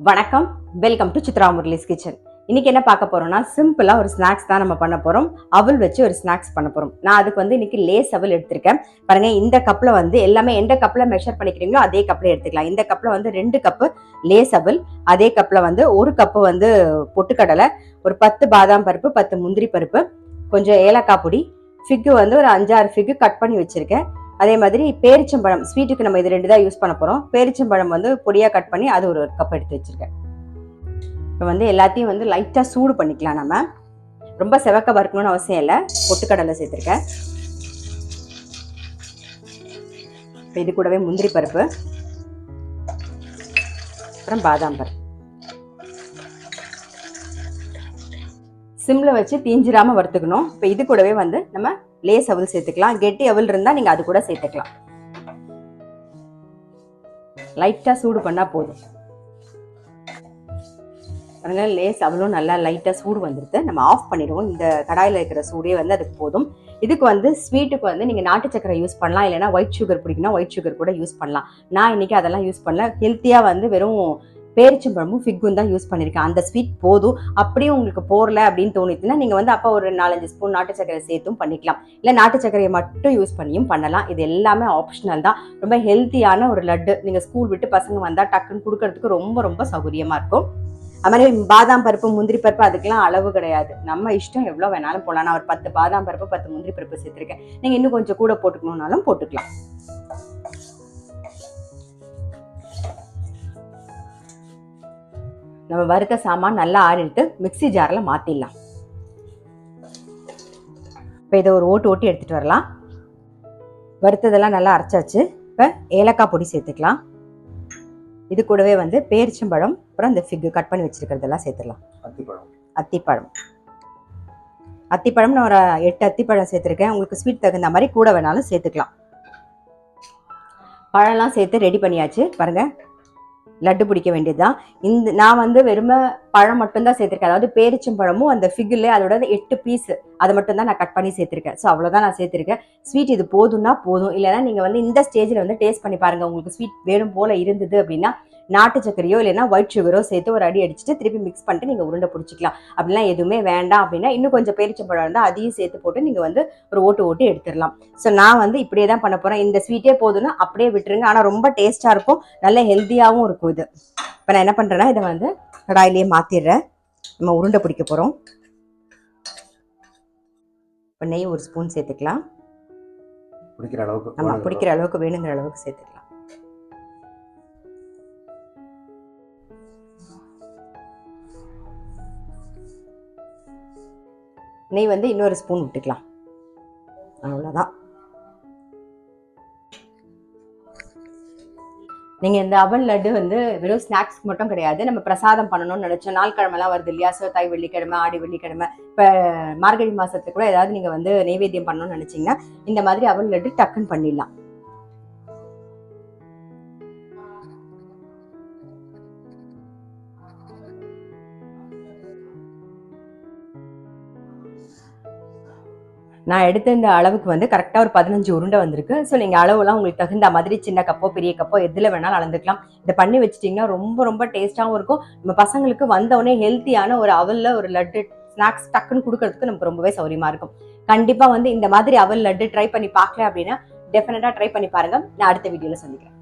வணக்கம், welcome to Chitra Murali's kitchen. இன்னைக்கு என்ன பார்க்க போறோம்னா, சிம்பிளா ஒரு ஸ்நாக்ஸ் தான் நம்ம பண்ண போறோம். அவல் வச்சு ஒரு ஸ்நாக்ஸ் பண்ண போறோம். நான் அதுக்கு இன்னைக்கு லேஸ் அவல் எடுத்திருக்கேன். பாருங்க, இந்த கப்ல எல்லாமே எந்த கப்ல மெஷர் பண்ணிக்கிறீங்களோ அதே கப்ல எடுத்துக்கலாம். இந்த கப்ல 2 கப்பு லேஸ் அவல், அதே கப்ல 1 கப்பு பொட்டுக்கடலை, ஒரு 10 பாதாம் பருப்பு, 10 முந்திரி பருப்பு, கொஞ்சம் ஏலக்காய் பொடி, ஃபிக்கு ஒரு 5-6 ஃபிக்கு கட் பண்ணி வச்சிருக்கேன். அதே மாதிரி பேரிச்சம்பழம், ஸ்வீட்டுக்கு நம்ம இது 2 தான் யூஸ் பண்ண போறோம். பேரிச்சம்பழம் பொடியா கட் பண்ணி அது ஒரு கப் எடுத்து வச்சிருக்கேன். இப்போ எல்லாத்தையும் லைட்டா சூடு பண்ணிக்கலாம். நம்ம ரொம்ப செவக்க வறுக்கணும்னு அவசியம் இல்லை. பொட்டுக்கடலை சேர்த்திருக்கேன். இப்போ இது கூடவே முந்திரி பருப்பு, அப்புறம் பாதாம் பருப்பு சிம்ல வச்சு தீஞ்சிராம வறுத்துக்கணும். இப்போ இது கூடவே நம்ம லேஸ் அவல் சேர்த்துக்கலாம். கெட்டி அவல் இருந்தா நீங்க அது கூட சேர்த்துக்கலாம். லைட்டா சூடு பண்ணா போதும். லேஸ் அவலும் நல்லா லைட்டா சூடு வந்துருது. நம்ம ஆஃப் பண்ணிடுவோம். இந்த கடாயில இருக்கிற சூடே அதுக்கு போதும். இதுக்கு ஸ்வீட்டுக்கு நீங்க நாட்டு சக்கரை யூஸ் பண்ணலாம், இல்லைன்னா ஒயிட் சுகர் பிடிக்குன்னா ஒயிட் சுகர் கூட யூஸ் பண்ணலாம். நான் இன்னைக்கு அதெல்லாம் யூஸ் பண்ணல. ஹெல்த்தியா வெறும் பேரிச்சம்பழமும் ஃபிக்கும் தான் யூஸ் பண்ணியிருக்கேன். அந்த ஸ்வீட் போதும். அப்படியே உங்களுக்கு போரல அப்படின்னு தோணிச்சுன்னா நீங்க அப்போ ஒரு 4-5 ஸ்பூன் நாட்டு சக்கரை சேர்த்தும் பண்ணிக்கலாம், இல்லை நாட்டு சக்கரையை மட்டும் யூஸ் பண்ணியும் பண்ணலாம். இது எல்லாமே ஆப்ஷனல் தான். ரொம்ப ஹெல்த்தியான ஒரு லட்டு. நீங்க ஸ்கூல் விட்டு பசங்க வந்தா டக்குன்னு கொடுக்கறதுக்கு ரொம்ப ரொம்ப சௌகரியமா இருக்கும். அது மாதிரி பாதாம் பருப்பு, முந்திரி பருப்பு அதுக்கெல்லாம் அளவு கிடையாது. நம்ம இஷ்டம் எவ்வளவு வேணாலும் போடலாம். நான் ஒரு 10 பாதாம் பருப்பு, 10 முந்திரி பருப்பு சேர்த்திருக்கேன். நீங்க இன்னும் கொஞ்சம் கூட போட்டுக்கணும்னாலும் போட்டுக்கலாம். நம்ம வறுத்த சாமான் நல்லா ஆறிட்டு மிக்சி ஜார்ல மாத்திடலாம். இப்போ இதை ஒரு ஓட்டி எடுத்துட்டு வரலாம். வறுத்ததெல்லாம் நல்லா அரைச்சாச்சு. இப்போ ஏலக்காய் பொடி சேர்த்துக்கலாம். இது கூடவே பேரிச்சம்பழம், அப்புறம் இந்த ஃபிக் கட் பண்ணி வச்சிருக்கிறதெல்லாம் சேர்த்துடலாம். அத்திப்பழம் நான் ஒரு 8 அத்திப்பழம் சேர்த்துருக்கேன். உங்களுக்கு ஸ்வீட் தகுந்த மாதிரி கூட வேணாலும் சேர்த்துக்கலாம். பழம்லாம் சேர்த்து ரெடி பண்ணியாச்சு. பாருங்க, லட்டு பிடிக்க வேண்டியதுதான். நான் வெறும பழம் மட்டும்தான் சேர்த்திருக்கேன். அதாவது பேரிச்சம்பழமும் அந்த ஃபிகில் அதோட 8 பீஸ் அதை மட்டும் தான் நான் கட் பண்ணி சேர்த்திருக்கேன். ஸோ அவ்வளோதான் நான் சேர்த்திருக்கேன். ஸ்வீட் இது போதும்னா போதும். இல்லைன்னா நீங்க இந்த ஸ்டேஜில் டேஸ்ட் பண்ணி பாருங்க. உங்களுக்கு ஸ்வீட் வேணும் போல இருந்தது அப்படின்னா நாட்டு சக்கரையோ இல்லைன்னா ஒயிட் சுகரோ சேர்த்து ஒரு அடி அடிச்சுட்டு திருப்பி மிக்ஸ் பண்ணிட்டு நீங்க உருண்டை பிடிச்சிக்கலாம். அப்படிலாம் எதுவுமே வேண்டாம் அப்படின்னா இன்னும் கொஞ்சம் பேரிச்சம்பழம் இருந்தால் அதையும் சேர்த்து போட்டு நீங்க ஒரு ஓட்டு எடுத்துடலாம். ஸோ நான் இப்படியே தான் பண்ண போறேன். இந்த ஸ்வீட்டே போதும்னா அப்படியே விட்டுருங்க. ஆனால் ரொம்ப டேஸ்டா இருக்கும், நல்ல ஹெல்த்தியாகவும் இருக்கும் இது. இப்போ நான் என்ன பண்றேன்னா இதை கடாயிலேயே மாத்திடுறேன். நம்ம உருண்டை பிடிக்க போறோம். இப்போ நெய் ஒரு ஸ்பூன் சேர்த்துக்கலாம். நம்ம பிடிக்கிற அளவுக்கு வேணுங்கிற அளவுக்கு சேர்த்துக்கலாம். நெய் இன்னொரு ஸ்பூன் விட்டுக்கலாம். அவ்வளோதான். நீங்க இந்த அவல் லட்டு வெறும் ஸ்நாக்ஸ்க்கு மட்டும் கிடையாது. நம்ம பிரசாதம் பண்ணணும்னு நினைச்சோம். நாள் கிழமெல்லாம் வருது இல்லையா? தாய் வெள்ளிக்கிழமை, ஆடி வெள்ளிக்கிழமை, இப்போ மார்கழி மாசத்துக்கு கூட ஏதாவது நீங்க நைவேத்தியம் பண்ணணும்னு நினைச்சீங்கன்னா இந்த மாதிரி அவல் லட்டு டக்குன்னு பண்ணிடலாம். நான் எடுத்த இந்த அளவுக்கு கரெக்டாக ஒரு 15 உருண்டை வந்திருக்கு. ஸோ நீங்கள் அளவுலாம் உங்களுக்கு தகுந்த மாதிரி சின்ன கப்போ பெரிய கப்போ எதில் வேணாலும் அளந்துக்கலாம். இதை பண்ணி வச்சுட்டிங்கன்னா ரொம்ப ரொம்ப டேஸ்ட்டாகவும் இருக்கும். நம்ம பசங்களுக்கு வந்தவுடனே ஹெல்த்தியான ஒரு அவலில் ஒரு லட்டு ஸ்நாக்ஸ் டக்குன்னு கொடுக்கறதுக்கு நமக்கு ரொம்பவே சௌரியமாக இருக்கும். கண்டிப்பாக இந்த மாதிரி அவல் லட்டு ட்ரை பண்ணி பார்க்கல அப்படின்னா டெஃபினட்டாக ட்ரை பண்ணி பாருங்கள். நான் அடுத்த வீடியோவில் சந்திக்கிறேன்.